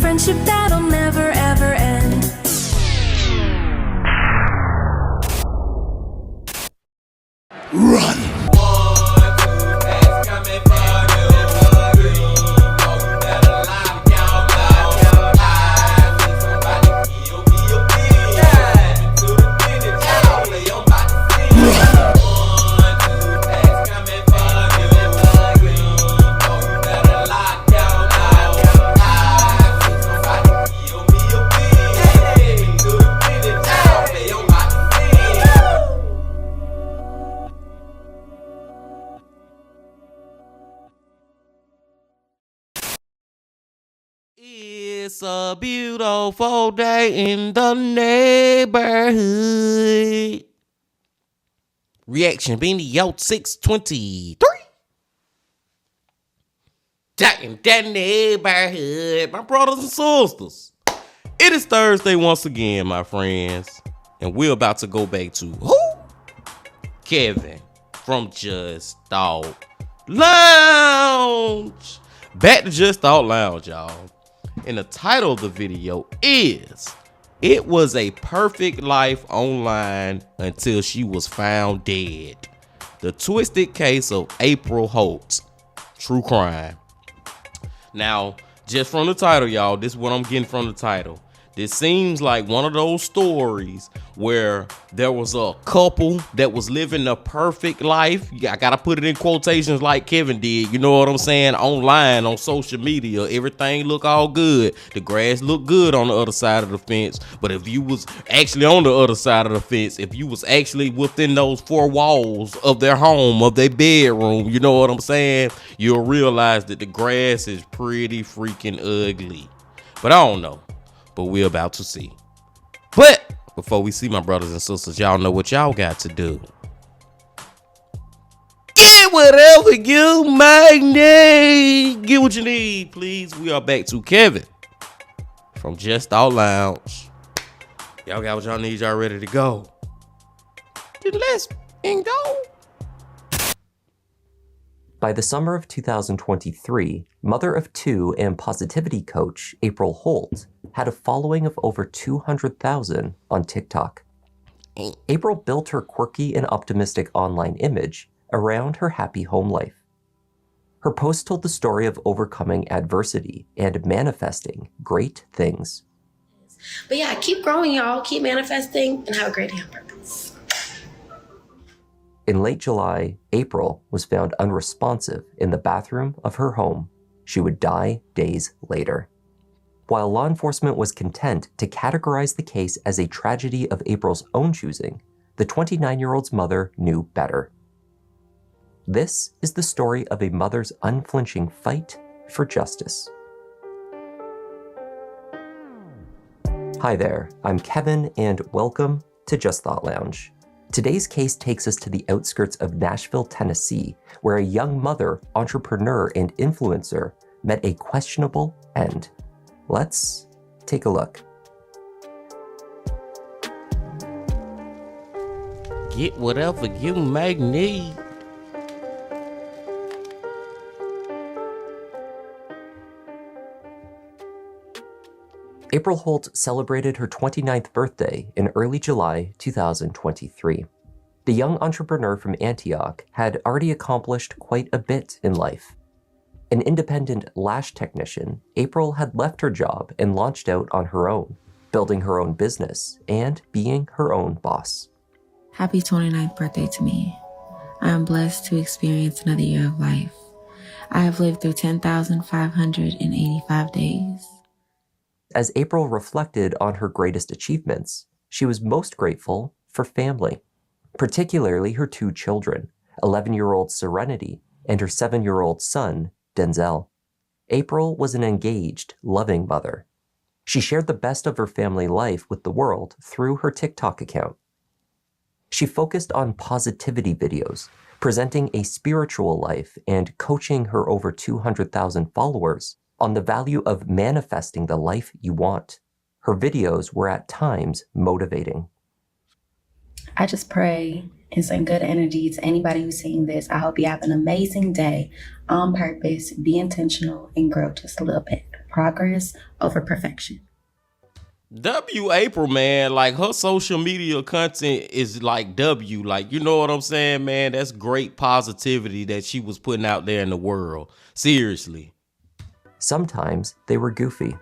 friendship that'll never ever end. Run! It's a beautiful day in the neighborhood. Reaction Beanie Yo 623. In that neighborhood, my brothers and sisters. It is Thursday once again, my friends. And we're about to go back to who? Kevin from Just Thought Lounge. Back to Just Thought Lounge, y'all. And the title of the video is It Was a Perfect Life Online Until She Was Found Dead. The Twisted Case of April Holt. True crime. Now, just from the title, y'all, this is what I'm getting from the title. This seems like one of those stories where there was a couple that was living a perfect life. I gotta put it in quotations like Kevin did. You know what I'm saying? Online, on social media, everything look all good. The grass look good on the other side of the fence. But if you was actually on the other side of the fence, if you was actually within those four walls of their home, of their bedroom, you know what I'm saying? You'll realize that the grass is pretty freaking ugly. But I don't know. But we're about to see. But before we see, my brothers and sisters, y'all know what y'all got to do. Get whatever you might need. Get what you need, please. We are back to Kevin from Just Thought Lounge. Y'all got what y'all need. Y'all ready to go? Then let's go. By the summer of 2023, mother of two and positivity coach April Holt had a following of over 200,000 on TikTok. April built her quirky and optimistic online image around her happy home life. Her post told the story of overcoming adversity and manifesting great things. But yeah, keep growing, y'all. Keep manifesting and have a great day on purpose. In late July, April was found unresponsive in the bathroom of her home. She would die days later. While law enforcement was content to categorize the case as a tragedy of April's own choosing, the 29-year-old's mother knew better. This is the story of a mother's unflinching fight for justice. Hi there, I'm Kevin, and welcome to Just Thought Lounge. Today's case takes us to the outskirts of Nashville, Tennessee, where a young mother, entrepreneur, and influencer met a questionable end. Let's take a look. Get whatever you may need. April Holt celebrated her 29th birthday in early July 2023. The young entrepreneur from Antioch had already accomplished quite a bit in life. An independent lash technician, April had left her job and launched out on her own, building her own business and being her own boss. Happy 29th birthday to me. I am blessed to experience another year of life. I have lived through 10,585 days. As April reflected on her greatest achievements, she was most grateful for family, particularly her two children, 11-year-old Serenity and her 7-year-old son, Denzel. April was an engaged, loving mother. She shared the best of her family life with the world through her TikTok account. She focused on positivity videos, presenting a spiritual life and coaching her over 200,000 followers on the value of manifesting the life you want. Her videos were at times motivating. I just pray and send good energy to anybody who's seeing this. I hope you have an amazing day on purpose, be intentional, and grow just a little bit. progress over perfection. W April, man, like her social media content is like W, like, you know what I'm saying, man? That's great positivity that she was putting out there in the world. Seriously. Sometimes they were goofy.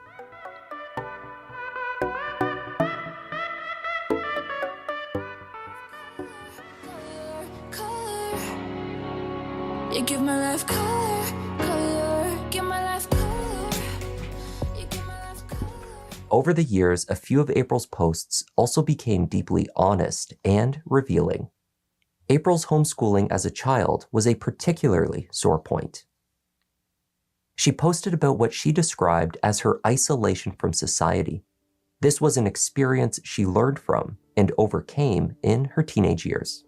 You give my life color, give my life color. You give my life color. Over the years, a few of April's posts also became deeply honest and revealing. April's homeschooling as a child was a particularly sore point. She posted about what she described as her isolation from society. This was an experience she learned from and overcame in her teenage years.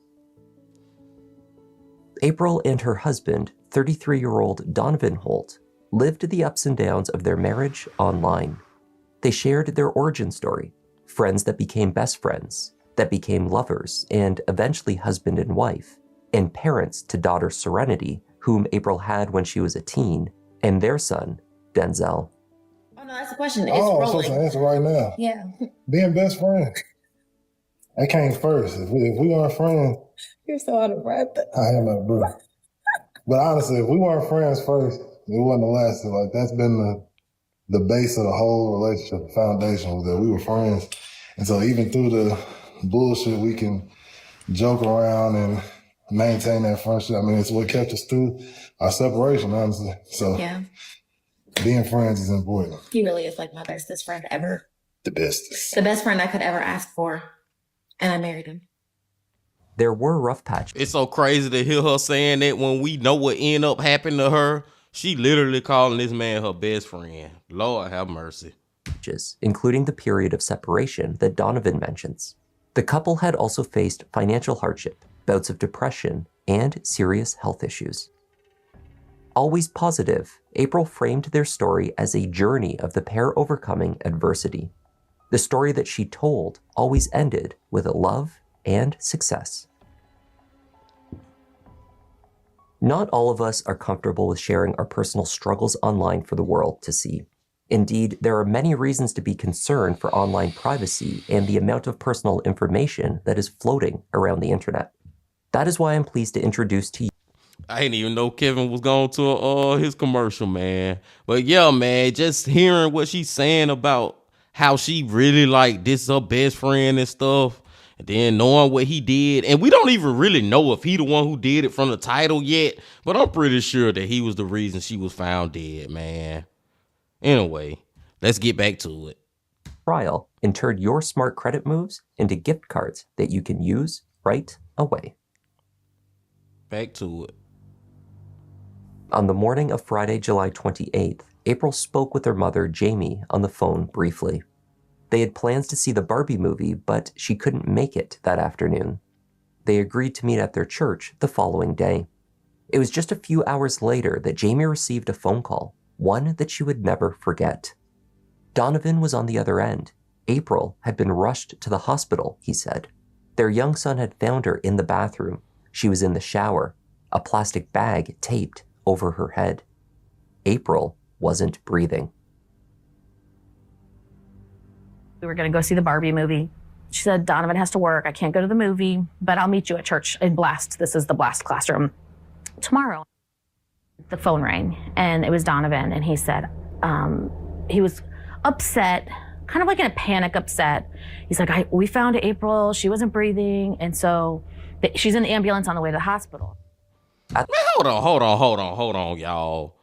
April and her husband, 33-year-old Donovan Holt, lived the ups and downs of their marriage online. They shared their origin story, friends that became best friends, that became lovers, and eventually husband and wife, and parents to daughter Serenity, whom April had when she was a teen, and their son, Denzel. Oh, no, that's the question. It's I'm supposed to rolling. answer right now. Yeah. Being best friends. That came first. If we weren't friends, You're so out of breath. I am a bro. But honestly, if we weren't friends first, it wouldn't have lasted. Like, that's been the base of the whole relationship, the foundation was that we were friends. And so even through the bullshit, we can joke around and maintain that friendship. I mean, it's what kept us through our separation, honestly. So Yeah. being friends is important. He really is like my bestest friend ever. The best. The best friend I could ever ask for. And I married him. There were rough patches. It's so crazy to hear her saying that when we know what ended up happening to her. She literally calling this man her best friend. Lord have mercy. Including the period of separation that Donovan mentions. The couple had also faced financial hardship, bouts of depression, and serious health issues. Always positive, April framed their story as a journey of the pair overcoming adversity. The story that she told always ended with love and success. Not all of us are comfortable with sharing our personal struggles online for the world to see. Indeed, there are many reasons to be concerned for online privacy and the amount of personal information that is floating around the internet. That is why I'm pleased to introduce to you. I didn't even know Kevin was going to his commercial, man. But yeah, man, just hearing what she's saying about how she really like this her best friend and stuff, and then knowing what he did, and we don't even really know if he the one who did it from the title yet, but I'm pretty sure that he was the reason she was found dead, man. Anyway, let's get back to it. Trial and turn your smart credit moves into gift cards that you can use right away. Back to it. On the morning of Friday, July 28th, April spoke with her mother, Jamie, on the phone briefly. They had plans to see the Barbie movie, but she couldn't make it that afternoon. They agreed to meet at their church the following day. It was just a few hours later that Jamie received a phone call, one that she would never forget. Donovan was on the other end. April had been rushed to the hospital, he said. Their young son had found her in the bathroom. She was in the shower, a plastic bag taped over her head. April wasn't breathing. We were going to go see the Barbie movie. She said, Donovan has to work. I can't go to the movie, but I'll meet you at church in Blast. This is the Blast classroom tomorrow. The phone rang and it was Donovan. And he said, he was upset, kind of like in a panic upset. He's like, we found April. She wasn't breathing. And so she's in the ambulance on the way to the hospital. Man, hold on, y'all.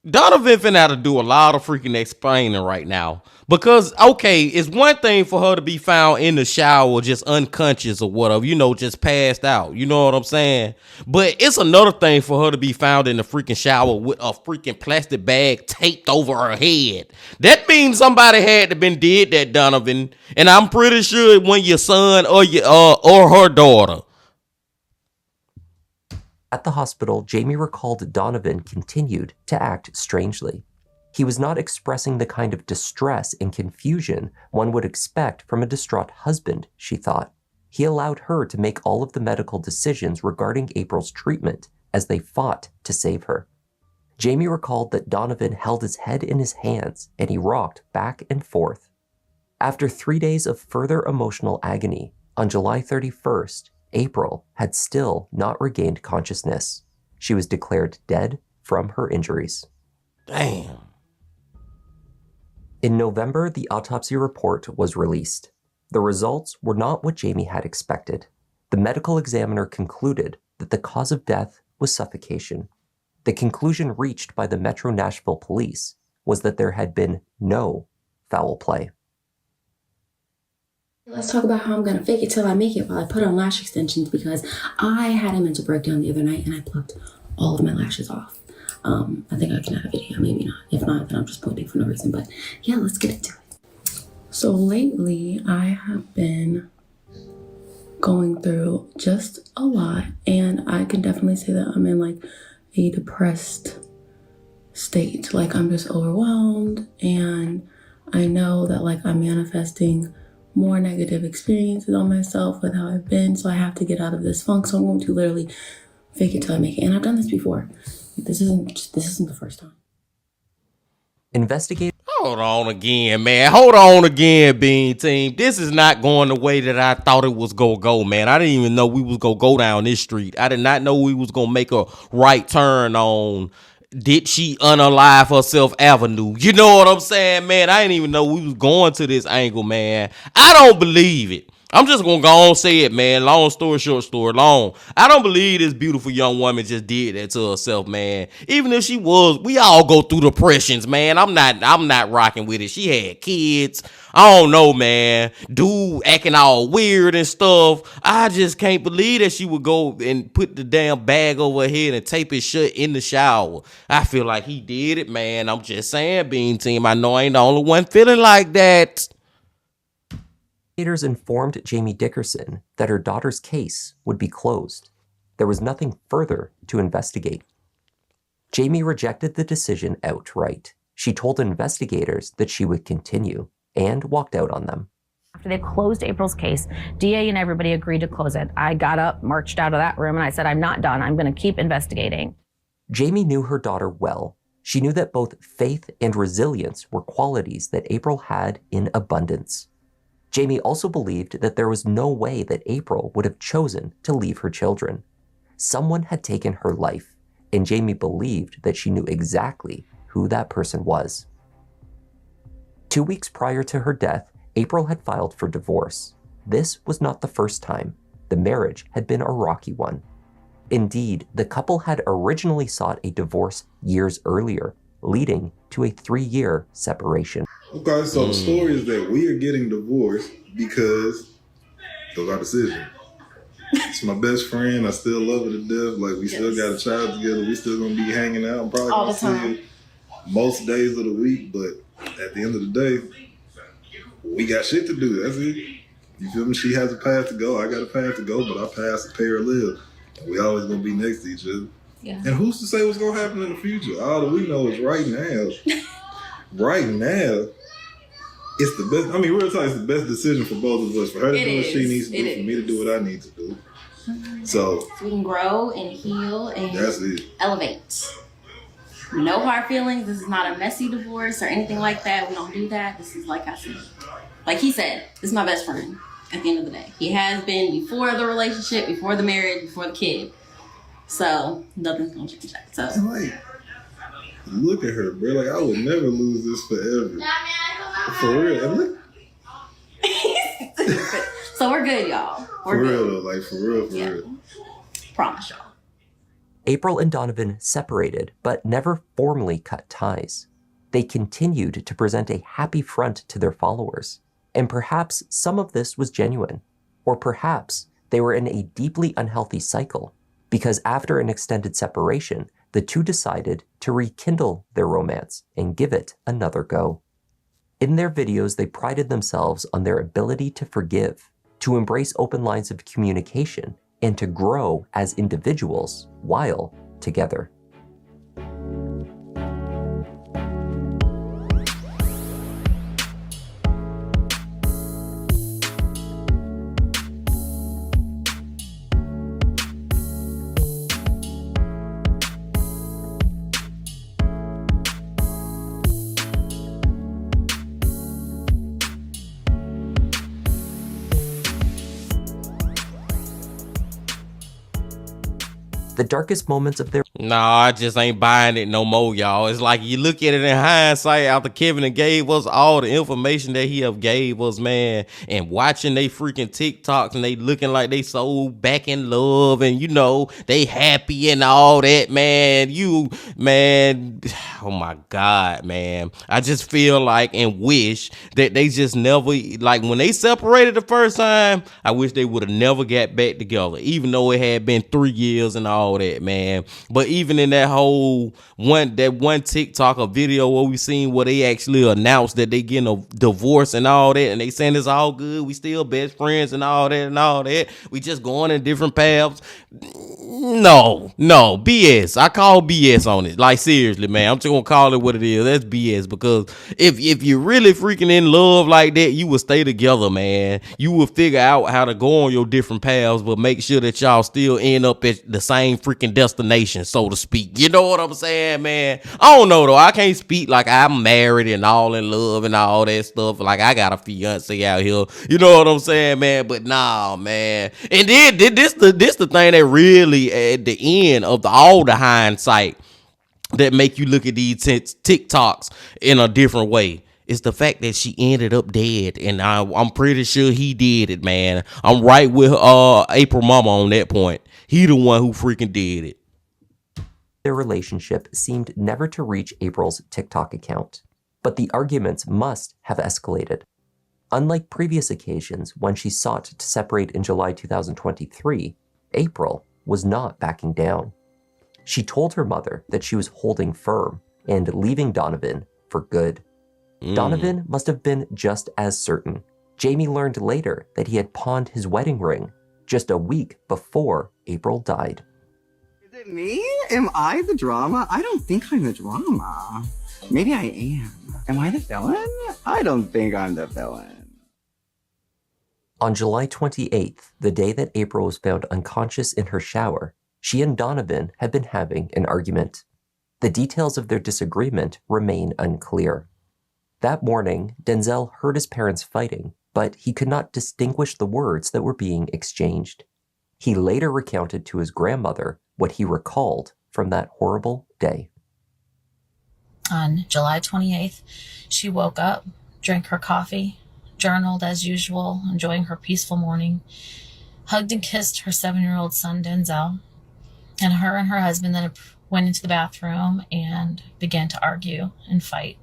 Donovan finna have to do a lot of freaking explaining right now. Because, okay, it's one thing for her to be found in the shower just unconscious or whatever, just passed out. You know what I'm saying? But it's another thing for her to be found in the freaking shower with a freaking plastic bag taped over her head. That means somebody had to been did that, Donovan. And I'm pretty sure it wasn't your son or her daughter. At the hospital, Jamie recalled Donovan continued to act strangely. He was not expressing the kind of distress and confusion one would expect from a distraught husband, she thought. He allowed her to make all of the medical decisions regarding April's treatment as they fought to save her. Jamie recalled that Donovan held his head in his hands and he rocked back and forth. After 3 days of further emotional agony, on July 31st, April had still not regained consciousness. She was declared dead from her injuries. Damn. In November, the autopsy report was released. The results were not what Jamie had expected. The medical examiner concluded that the cause of death was suffocation. The conclusion reached by the Metro Nashville police was that there had been no foul play. Let's talk about how I'm going to fake it till I make it while I put on lash extensions, because I had a mental breakdown the other night and I plucked all of my lashes off. I think I can have a video, maybe not. If not, then I'm just pointing for no reason. But yeah, let's get into it. So lately, I have been going through just a lot, and I can definitely say that I'm in like a depressed state. Like I'm just overwhelmed, and I know that like I'm manifesting more negative experiences on myself with how I've been, so I have to get out of this funk. So I'm going to literally fake it till I make it. And I've done this before. This isn't the first time. Investigate. Hold on again, man. Hold on again, Bean Team. This is not going the way that I thought it was gonna go, man. I didn't even know we was gonna go down this street. I did not know we was gonna make a right turn on Did She Unalive Herself Avenue. You know what I'm saying, man? I didn't even know we was going to this angle, man. I don't believe it. I'm just gonna go on and say it, man. Long story short, story long. I don't believe this beautiful young woman just did that to herself, man. Even if she was, we all go through depressions, man. I'm not rocking with it. She had kids. I don't know, man. Dude acting all weird and stuff. I just can't believe that she would go and put the damn bag over her head and tape it shut in the shower. I feel like he did it, man. I'm just saying, Bean Team. I know I ain't the only one feeling like that. Investigators informed Jamie Dickerson that her daughter's case would be closed. There was nothing further to investigate. Jamie rejected the decision outright. She told investigators that she would continue and walked out on them. After they closed April's case, DA and everybody agreed to close it. I got up, marched out of that room, and I said, I'm not done. I'm going to keep investigating. Jamie knew her daughter well. She knew that both faith and resilience were qualities that April had in abundance. Jamie also believed that there was no way that April would have chosen to leave her children. Someone had taken her life, and Jamie believed that she knew exactly who that person was. 2 weeks prior to her death, April had filed for divorce. This was not the first time. The marriage had been a rocky one. Indeed, the couple had originally sought a divorce years earlier, leading to a 3-year separation. Okay, so the story is that we are getting divorced because of our decision. It's my best friend. I still love her to death. Like, we still got a child together. We still gonna be hanging out. I'm probably gonna see her most days of the week, but at the end of the day, we got shit to do. That's it. You feel me? She has a path to go. I got a path to go, but our paths to pay her live. And we always gonna be next to each other. Yeah. And who's to say what's gonna happen in the future? All that we know is right now. Right now, it's the best. I mean, real talk, it's the best decision for both of us. For her to do what she needs to do, for me to do what I need to do. So we can grow and heal and that's it. Elevate. No hard feelings. This is not a messy divorce or anything like that. We don't do that. This is like I said. Like he said, this is my best friend at the end of the day. He has been before the relationship, before the marriage, before the kid. So nothing's gonna change that. So like, look at her, bro. Like, I would never lose this forever. For real. And look. So we're good, y'all. We're for good. real, like for real, for real. Promise y'all. April and Donovan separated, but never formally cut ties. They continued to present a happy front to their followers. And perhaps some of this was genuine. Or perhaps they were in a deeply unhealthy cycle, because after an extended separation, the two decided to rekindle their romance and give it another go. In their videos, they prided themselves on their ability to forgive, to embrace open lines of communication, and to grow as individuals while together. The darkest moments of their Nah, I just ain't buying it no more, y'all. It's like you look at it in hindsight after Kevin and gave us all the information that he have gave us, man, and watching they freaking TikToks and they looking like they so back in love and you know they happy and all that, man. Oh my God, man. I just feel like and wish that they just never, like when they separated the first time, I wish they would have never got back together, even though it had been 3 years and all that, man. But even in that whole one TikTok or video where we seen where they actually announced that they getting a divorce and all that, and they saying it's all good, we still best friends and all that, we just going in different paths. No, BS. I call BS on it. Like seriously, man, I'm just gonna call it what it is. That's BS, because if you're really freaking in love like that, you would stay together, man. You would figure out how to go on your different paths, but make sure that y'all still end up at the same freaking destination, so to speak. You know what I'm saying, man? I don't know though. I can't speak like I'm married and all in love and all that stuff. Like I got a fiance out here. You know what I'm saying, man? But nah, man. And then this the thing that really at the end of all the hindsight that make you look at these TikToks in a different way. It's the fact that she ended up dead, and I'm pretty sure he did it, man. I'm right with April Mama on that point. He the one who freaking did it. Their relationship seemed never to reach April's TikTok account, but the arguments must have escalated. Unlike previous occasions when she sought to separate in July 2023, April was not backing down. She told her mother that she was holding firm and leaving Donovan for good. Donovan must have been just as certain. Jamie learned later that he had pawned his wedding ring just a week before April died. Is it me? Am I the drama? I don't think I'm the drama. Maybe I am. Am I the villain? I don't think I'm the villain. On July 28th, the day that April was found unconscious in her shower, she and Donovan had been having an argument. The details of their disagreement remain unclear. That morning, Denzel heard his parents fighting, but he could not distinguish the words that were being exchanged. He later recounted to his grandmother what he recalled from that horrible day. On July 28th, she woke up, drank her coffee, journaled as usual, enjoying her peaceful morning, hugged and kissed her 7-year-old son, Denzel, and her husband then went into the bathroom and began to argue and fight.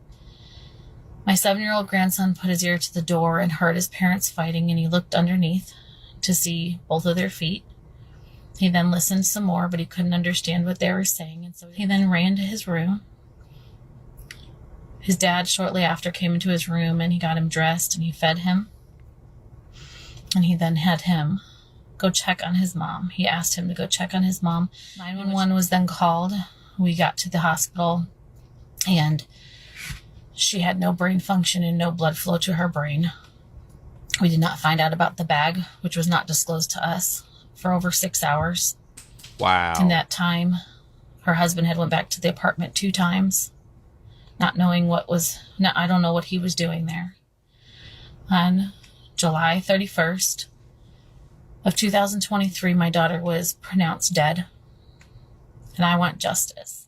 My 7-year-old grandson put his ear to the door and heard his parents fighting, and he looked underneath to see both of their feet. He then listened some more, but he couldn't understand what they were saying, and so he then ran to his room. His dad shortly after came into his room, and he got him dressed and he fed him. And he then had him go check on his mom. He asked him to go check on his mom. 911 was then called. We got to the hospital, and she had no brain function and no blood flow to her brain. We did not find out about the bag, which was not disclosed to us, for over 6 hours. Wow. In that time, her husband had went back to the apartment 2 times, not knowing I don't know what he was doing there. On July 31st of 2023, my daughter was pronounced dead, and I want justice.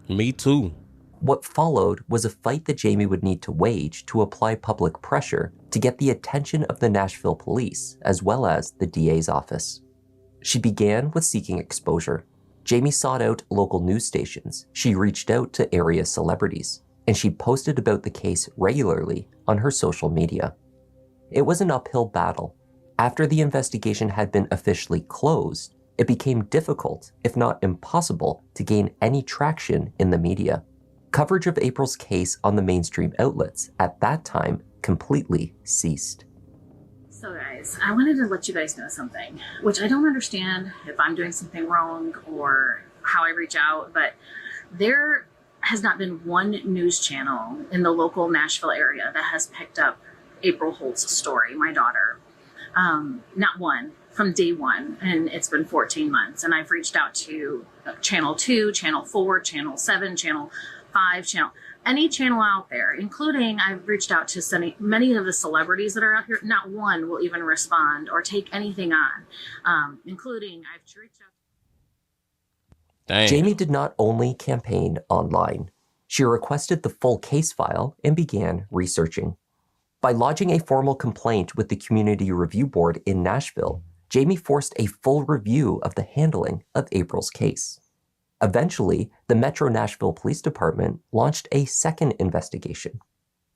Me too. What followed was a fight that Jamie would need to wage to apply public pressure to get the attention of the Nashville police, as well as the DA's office. She began with seeking exposure. Jamie sought out local news stations, she reached out to area celebrities, and she posted about the case regularly on her social media. It was an uphill battle. After the investigation had been officially closed, it became difficult, if not impossible, to gain any traction in the media. Coverage of April's case on the mainstream outlets at that time completely ceased. So guys, I wanted to let you guys know something, which I don't understand if I'm doing something wrong or how I reach out, but there has not been one news channel in the local Nashville area that has picked up April Holt's story, my daughter. Not one, from day one, and it's been 14 months. And I've reached out to Channel 2, Channel 4, Channel 7, Channel 5, any channel out there, including I've reached out to many of the celebrities that are out here, not one will even respond or take anything on, including I've reached out. Damn. Jamie did not only campaign online. She requested the full case file and began researching. By lodging a formal complaint with the Community Review Board in Nashville, Jamie forced a full review of the handling of April's case. Eventually, the Metro Nashville Police Department launched a second investigation.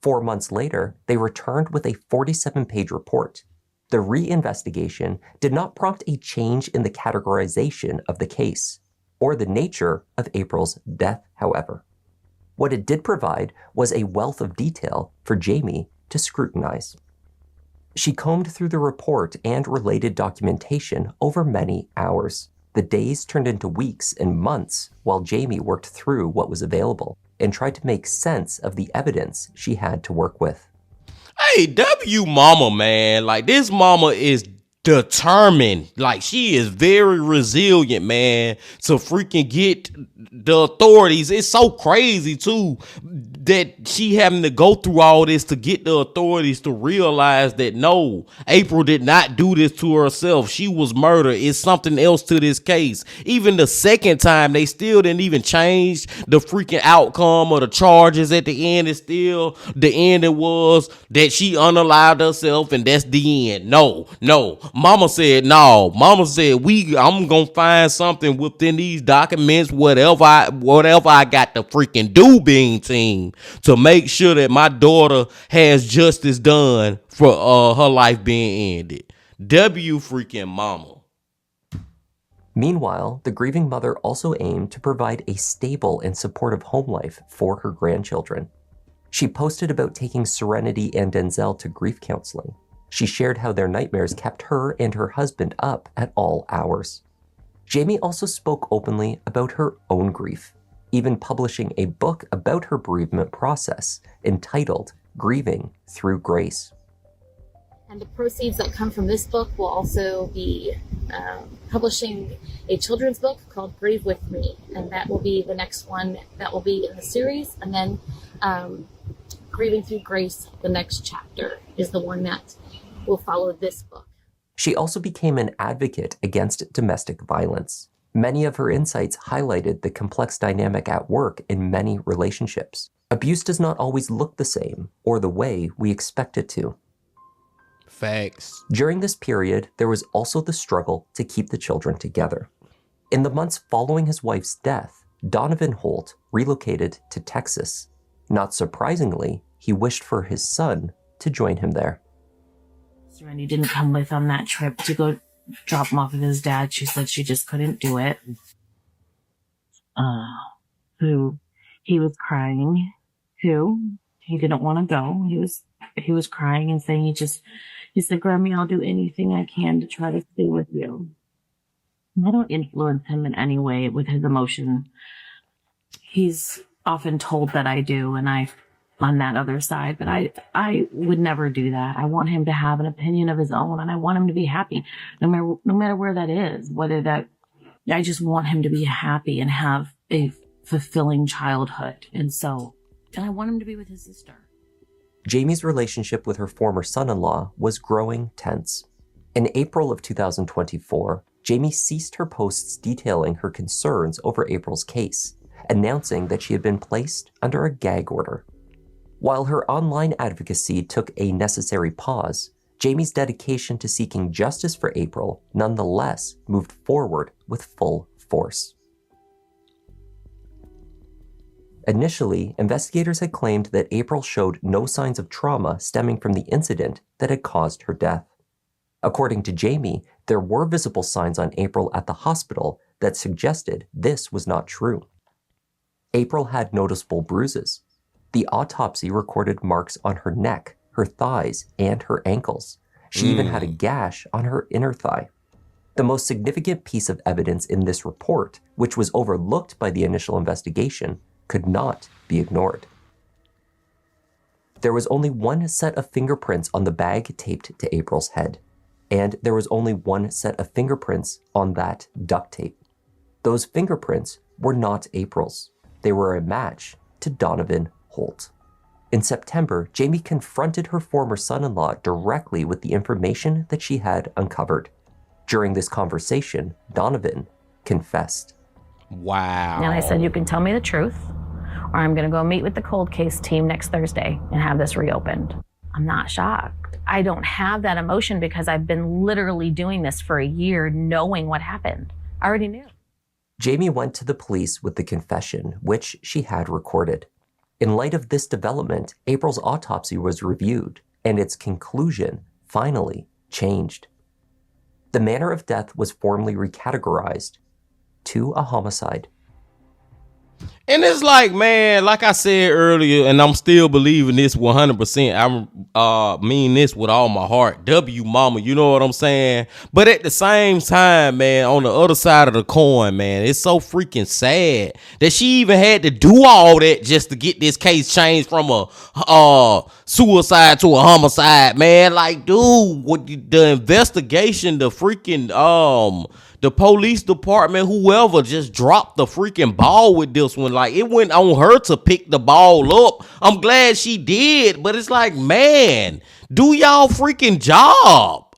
4 months later, they returned with a 47-page report. The reinvestigation did not prompt a change in the categorization of the case or the nature of April's death, however. What it did provide was a wealth of detail for Jamie to scrutinize. She combed through the report and related documentation over many hours. The days turned into weeks and months while Jamie worked through what was available and tried to make sense of the evidence she had to work with. Hey, W mama, man. Like, this mama is determined. Like, she is very resilient, man, to freaking get the authorities. It's so crazy, too, that she having to go through all this to get the authorities to realize that, no, April did not do this to herself. She was murdered. It's something else to this case. Even the second time, they still didn't even change the freaking outcome or the charges at the end. It's still the end. It was that she unalived herself, and that's the end. No. Mama said, no. Mama said, I'm going to find something within these documents, whatever I got to freaking do, Bean Team, to make sure that my daughter has justice done for her life being ended. W freaking mama. Meanwhile, the grieving mother also aimed to provide a stable and supportive home life for her grandchildren. She posted about taking Serenity and Denzel to grief counseling. She shared how their nightmares kept her and her husband up at all hours. Jamie also spoke openly about her own grief, even publishing a book about her bereavement process entitled Grieving Through Grace. And the proceeds that come from this book will also be publishing a children's book called Grieve With Me, and that will be the next one that will be in the series. And then Grieving Through Grace, the next chapter, is the one that will follow this book. She also became an advocate against domestic violence. Many of her insights highlighted the complex dynamic at work in many relationships. Abuse does not always look the same or the way we expect it to. Facts. During this period, there was also the struggle to keep the children together. In the months following his wife's death, Donovan Holt relocated to Texas. Not surprisingly, he wished for his son to join him there. Serenity didn't come with on that trip to go drop him off with his dad. She said she just couldn't do it. He was crying too. He didn't want to go. He was crying and saying he said, Grammy, I'll do anything I can to try to stay with you. I don't influence him in any way with his emotion. He's often told that I do, and I'm on that other side, but I would never do that. I want him to have an opinion of his own, and I want him to be happy, no matter where that is, I just want him to be happy and have a fulfilling childhood. And I want him to be with his sister. Jamie's relationship with her former son-in-law was growing tense. In April of 2024, Jamie ceased her posts detailing her concerns over April's case, announcing that she had been placed under a gag order. While her online advocacy took a necessary pause, Jamie's dedication to seeking justice for April nonetheless moved forward with full force. Initially, investigators had claimed that April showed no signs of trauma stemming from the incident that had caused her death. According to Jamie, there were visible signs on April at the hospital that suggested this was not true. April had noticeable bruises. The autopsy recorded marks on her neck, her thighs, and her ankles. She even had a gash on her inner thigh. The most significant piece of evidence in this report, which was overlooked by the initial investigation, could not be ignored. There was only one set of fingerprints on the bag taped to April's head, and there was only one set of fingerprints on that duct tape. Those fingerprints were not April's. They were a match to Donovan Holt. In September, Jamie confronted her former son-in-law directly with the information that she had uncovered. During this conversation, Donovan confessed. Wow. And I said, you can tell me the truth, or I'm going to go meet with the cold case team next Thursday and have this reopened. I'm not shocked. I don't have that emotion because I've been literally doing this for a year, knowing what happened. I already knew. Jamie went to the police with the confession, which she had recorded. In light of this development, April's autopsy was reviewed, and its conclusion finally changed. The manner of death was formally recategorized to a homicide. And it's like, man, like I said earlier, and I'm still believing this 100%. I mean this with all my heart. W mama, you know what I'm saying? But at the same time, man, on the other side of the coin, man, it's so freaking sad that she even had to do all that just to get this case changed from a suicide to a homicide, man. Like, dude, what the investigation, the freaking the police department, whoever, just dropped the freaking ball with this one. Like, it went on her to pick the ball up. I'm glad she did, but it's like, man, do y'all freaking job.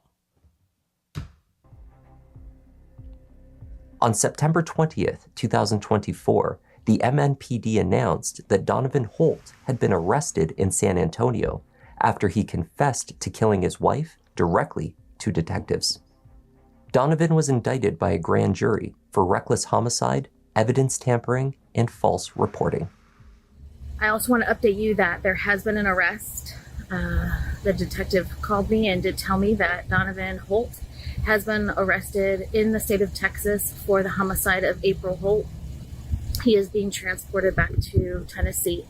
On September 20th, 2024, the MNPD announced that Donovan Holt had been arrested in San Antonio after he confessed to killing his wife directly to detectives. Donovan was indicted by a grand jury for reckless homicide, evidence tampering, and false reporting. I also want to update you that there has been an arrest. The detective called me and did tell me that Donovan Holt has been arrested in the state of Texas for the homicide of April Holt. He is being transported back to Tennessee.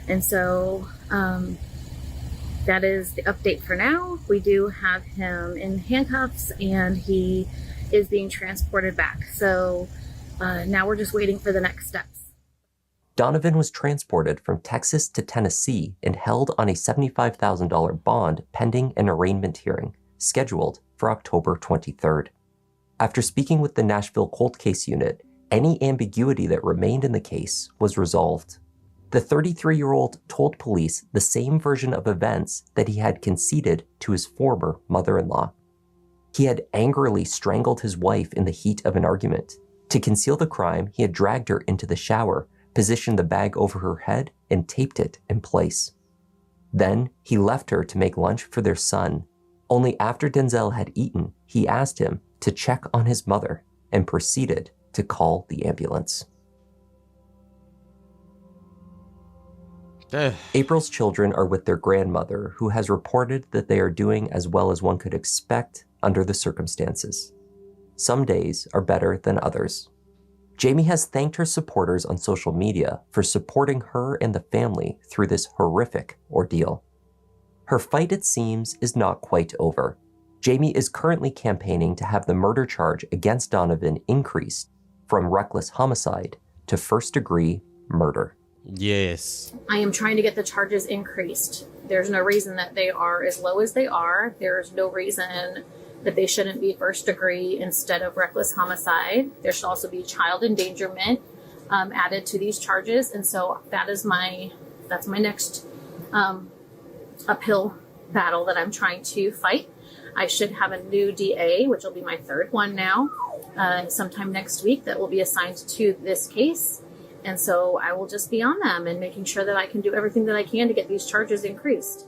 And so that is the update for now. We do have him in handcuffs and he is being transported back. So now we're just waiting for the next steps. Donovan was transported from Texas to Tennessee and held on a $75,000 bond pending an arraignment hearing, scheduled for October 23rd. After speaking with the Nashville Cold Case Unit, any ambiguity that remained in the case was resolved. The 33-year-old told police the same version of events that he had conceded to his former mother-in-law. He had angrily strangled his wife in the heat of an argument. To conceal the crime, he had dragged her into the shower, positioned the bag over her head, and taped it in place. Then, he left her to make lunch for their son. Only after Denzel had eaten, he asked him to check on his mother and proceeded to call the ambulance. April's children are with their grandmother, who has reported that they are doing as well as one could expect under the circumstances. Some days are better than others. Jamie has thanked her supporters on social media for supporting her and the family through this horrific ordeal. Her fight, it seems, is not quite over. Jamie is currently campaigning to have the murder charge against Donovan increased from reckless homicide to first-degree murder. Yes. I am trying to get the charges increased. There's no reason that they are as low as they are. There's no reason that they shouldn't be first degree instead of reckless homicide. There should also be child endangerment added to these charges. And so that's my next uphill battle that I'm trying to fight. I should have a new DA, which will be my third one now, sometime next week, that will be assigned to this case. And so I will just be on them and making sure that I can do everything that I can to get these charges increased.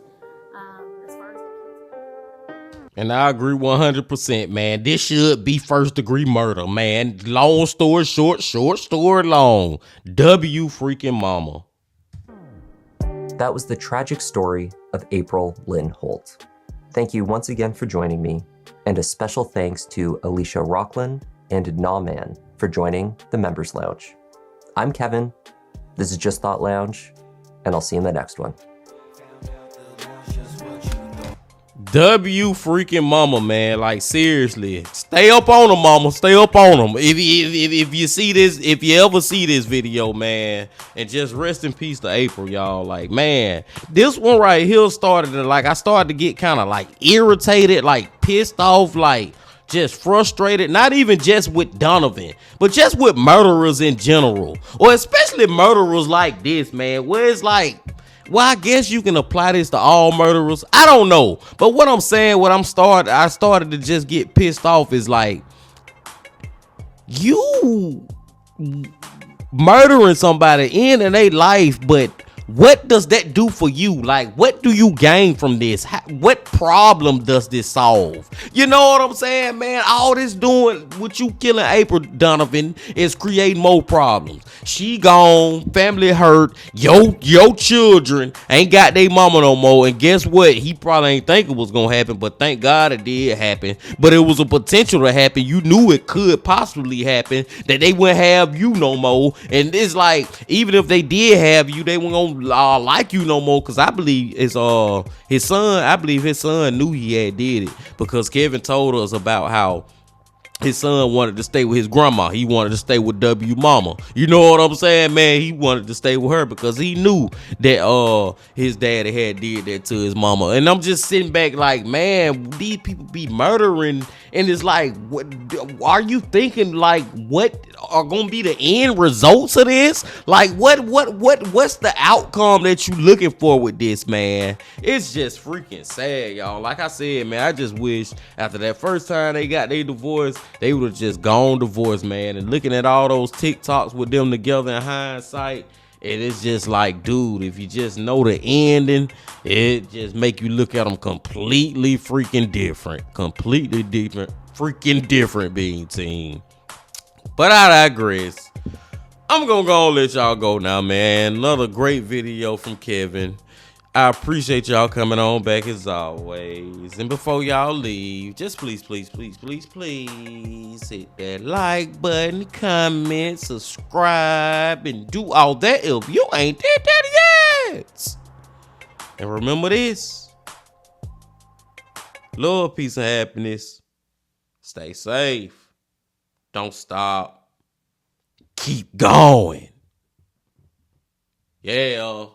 And I agree 100%, man. This should be first degree murder, man. Long story short, short story long. W freaking mama. That was the tragic story of April Lynn Holt. Thank you once again for joining me, and a special thanks to Alicia Rockland and Nawman for joining the Members Lounge. I'm Kevin, this is Just Thought Lounge, and I'll see you in the next one. W freaking mama, man. Like, seriously, stay up on them, mama. Stay up on them. If you see this, if you ever see this video, man, and just rest in peace to April, y'all. Like, man, this one right here started to, like, I started to get kind of like irritated, like pissed off, like just frustrated. Not even just with Donovan, but just with murderers in general, or especially murderers like this, man, where it's like, Well, I guess you can apply this to all murderers. I don't know. But what I'm saying, I started to just get pissed off is like, you murdering somebody in their life, but what does that do for you? Like, what do you gain from this? What problem does this solve? You know what I'm saying, man? All this doing with you killing April Donovan is creating more problems. She gone, family hurt, your children ain't got their mama no more. And guess what? He probably ain't think it was gonna happen, but thank God it did happen. But it was a potential to happen. You knew it could possibly happen, that they wouldn't have you no more. And it's like, even if they did have you, they weren't gonna like you no more, because I believe his son knew he had did it, because Kevin told us about how his son wanted to stay with his grandma. He wanted to stay with W mama. You know what I'm saying, man? He wanted to stay with her because he knew that his daddy had did that to his mama. And I'm just sitting back like, man, these people be murdering, and it's like, what are you thinking? Like, what are gonna be the end results of this? Like, what's the outcome that you looking for with this, man? It's just freaking sad, y'all. Like I said, man, I just wish after that first time they got their divorce, they would have just gone divorced, man. And looking at all those TikToks with them together in hindsight, and it's just like, dude, if you just know the ending, it just make you look at them completely freaking different. Completely different, freaking different being team. But I digress. I'm gonna go and let y'all go now, man. Another great video from Kevin. I appreciate y'all coming on back as always. And before y'all leave, just please hit that like button, comment, subscribe, and do all that if you ain't did that yet. And remember this: love, peace, and happiness. Stay safe. Don't stop. Keep going. Yeah.